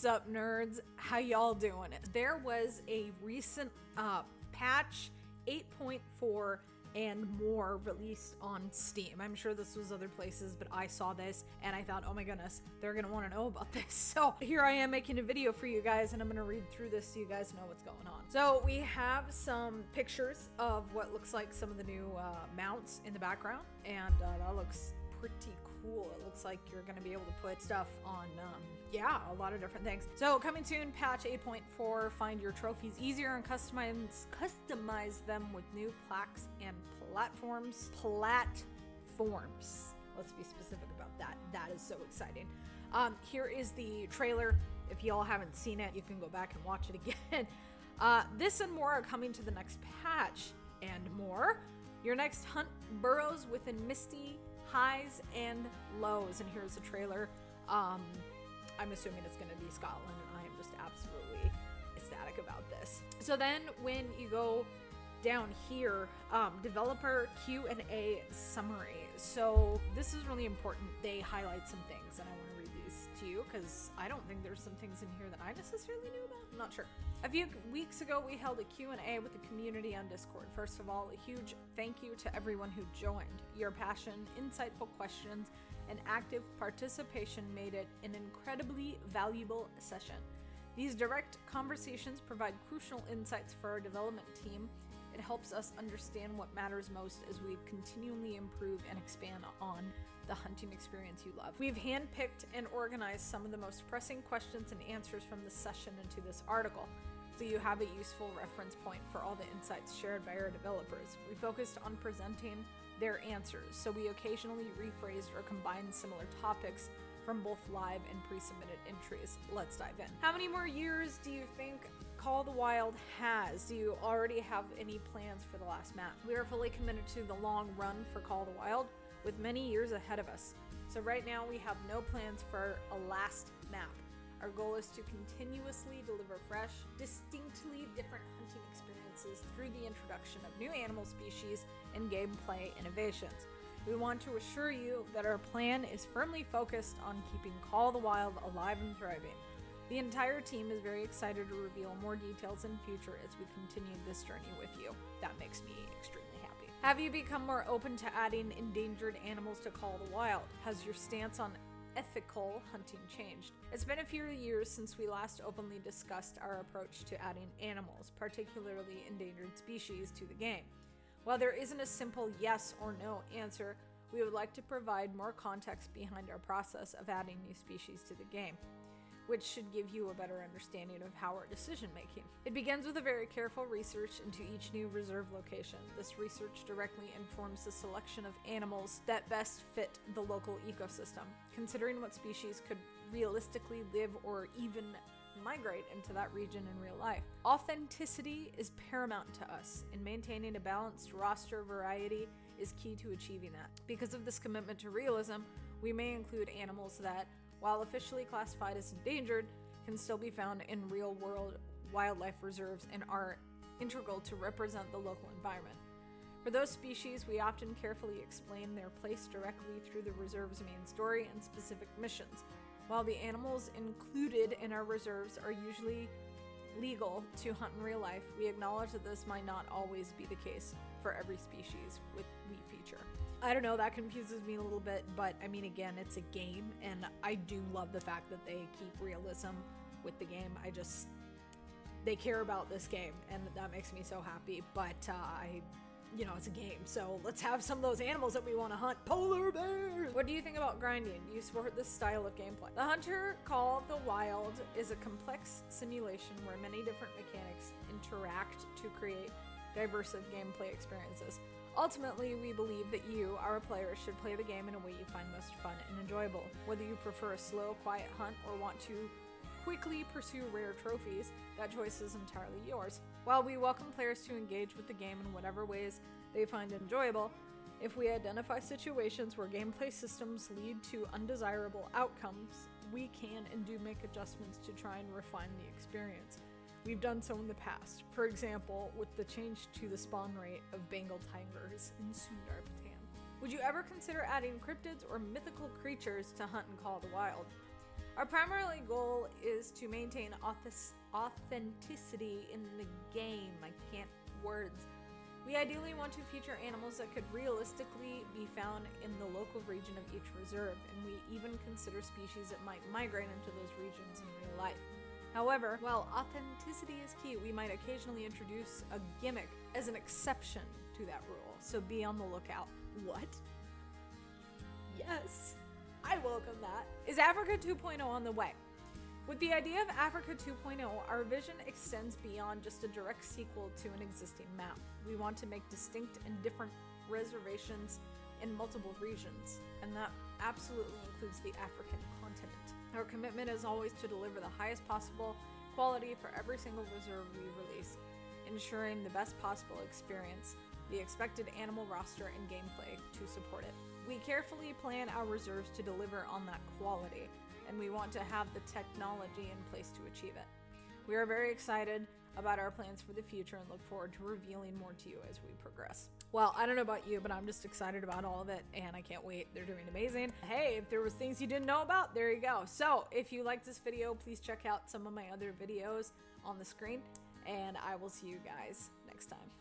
What's up, nerds? How y'all doing? There was a recent patch 8.4 and more released on Steam. I'm sure this was other places, but I saw this and I thought, oh my goodness, they're gonna want to know about this. So here I am making a video for you guys, and I'm gonna read through this so you guys know what's going on. So we have some pictures of what looks like some of the new mounts in the background, and that looks pretty cool. It looks like you're going to be able to put stuff on, a lot of different things. So coming soon, patch 8.4, find your trophies easier and customize them with new plaques and platforms. Let's be specific about that. That is so exciting. Here is the trailer. If y'all haven't seen it, you can go back and watch it again. This and more are coming to the next patch and more. Your next hunt burrows within misty highs and lows, and here's the trailer. I'm assuming it's going to be Scotland, and I am just absolutely ecstatic about this. So then when you go down here, developer Q&A summary. So this is really important. They highlight some things, and I want to read these to you because I don't think there's some things in here that I necessarily knew about. I'm not sure. A few weeks ago, we held a Q&A with the community on Discord. First of all, a huge thank you to everyone who joined. Your passion, insightful questions, and active participation made it an incredibly valuable session. These direct conversations provide crucial insights for our development team. It helps us understand what matters most as we continually improve and expand on the hunting experience you love. We've handpicked and organized some of the most pressing questions and answers from the session into this article, so you have a useful reference point for all the insights shared by our developers. We focused on presenting their answers, so we occasionally rephrased or combined similar topics from both live and pre-submitted entries. Let's dive in. How many more years do you think Call of the Wild has? Do you already have any plans for the last map? We are fully committed to the long run for Call of the Wild, with many years ahead of us. So right now we have no plans for a last map. Our goal is to continuously deliver fresh, distinctly different hunting experiences through the introduction of new animal species and gameplay innovations. We want to assure you that our plan is firmly focused on keeping Call of the Wild alive and thriving. The entire team is very excited to reveal more details in future as we continue this journey with you. That makes me extremely happy. Have you become more open to adding endangered animals to Call of the Wild? Has your stance on ethical hunting changed? It's been a few years since we last openly discussed our approach to adding animals, particularly endangered species, to the game. While there isn't a simple yes or no answer, we would like to provide more context behind our process of adding new species to the game, which should give you a better understanding of our decision making. It begins with a very careful research into each new reserve location. This research directly informs the selection of animals that best fit the local ecosystem, considering what species could realistically live or even migrate into that region in real life. Authenticity is paramount to us, and maintaining a balanced roster variety is key to achieving that. Because of this commitment to realism, we may include animals that, while officially classified as endangered, can still be found in real-world wildlife reserves and are integral to represent the local environment. For those species, we often carefully explain their place directly through the reserve's main story and specific missions. While the animals included in our reserves are usually legal to hunt in real life, we acknowledge that this might not always be the case for every species we feature. I don't know, that confuses me a little bit, but I mean, again, it's a game, and I do love the fact that they keep realism with the game. They care about this game, and that makes me so happy, but it's a game, so let's have some of those animals that we want to hunt. Polar bears! What do you think about grinding? Do you support this style of gameplay? The Hunter Call of the Wild is a complex simulation where many different mechanics interact to create diverse gameplay experiences. Ultimately, we believe that you, our players, should play the game in a way you find most fun and enjoyable. Whether you prefer a slow, quiet hunt or want to quickly pursue rare trophies, that choice is entirely yours. While we welcome players to engage with the game in whatever ways they find enjoyable, if we identify situations where gameplay systems lead to undesirable outcomes, we can and do make adjustments to try and refine the experience. We've done so in the past, for example, with the change to the spawn rate of Bengal tigers in Sundar Bhutan. Would you ever consider adding cryptids or mythical creatures to hunt and Call of the Wild? Our primary goal is to maintain authenticity in the game. I can't words. We ideally want to feature animals that could realistically be found in the local region of each reserve, and we even consider species that might migrate into those regions in real life. However, while authenticity is key, we might occasionally introduce a gimmick as an exception to that rule, so be on the lookout. What? Yes, I welcome that. Is Africa 2.0 on the way? With the idea of Africa 2.0, our vision extends beyond just a direct sequel to an existing map. We want to make distinct and different reservations in multiple regions, and that absolutely includes the African continent. Our commitment is always to deliver the highest possible quality for every single reserve we release, ensuring the best possible experience, the expected animal roster and gameplay to support it. We carefully plan our reserves to deliver on that quality, and we want to have the technology in place to achieve it. We are very excited about our plans for the future and look forward to revealing more to you as we progress. Well, I don't know about you, but I'm just excited about all of it, and I can't wait. They're doing amazing. Hey, if there was things you didn't know about, there you go. So if you like this video, please check out some of my other videos on the screen, and I will see you guys next time.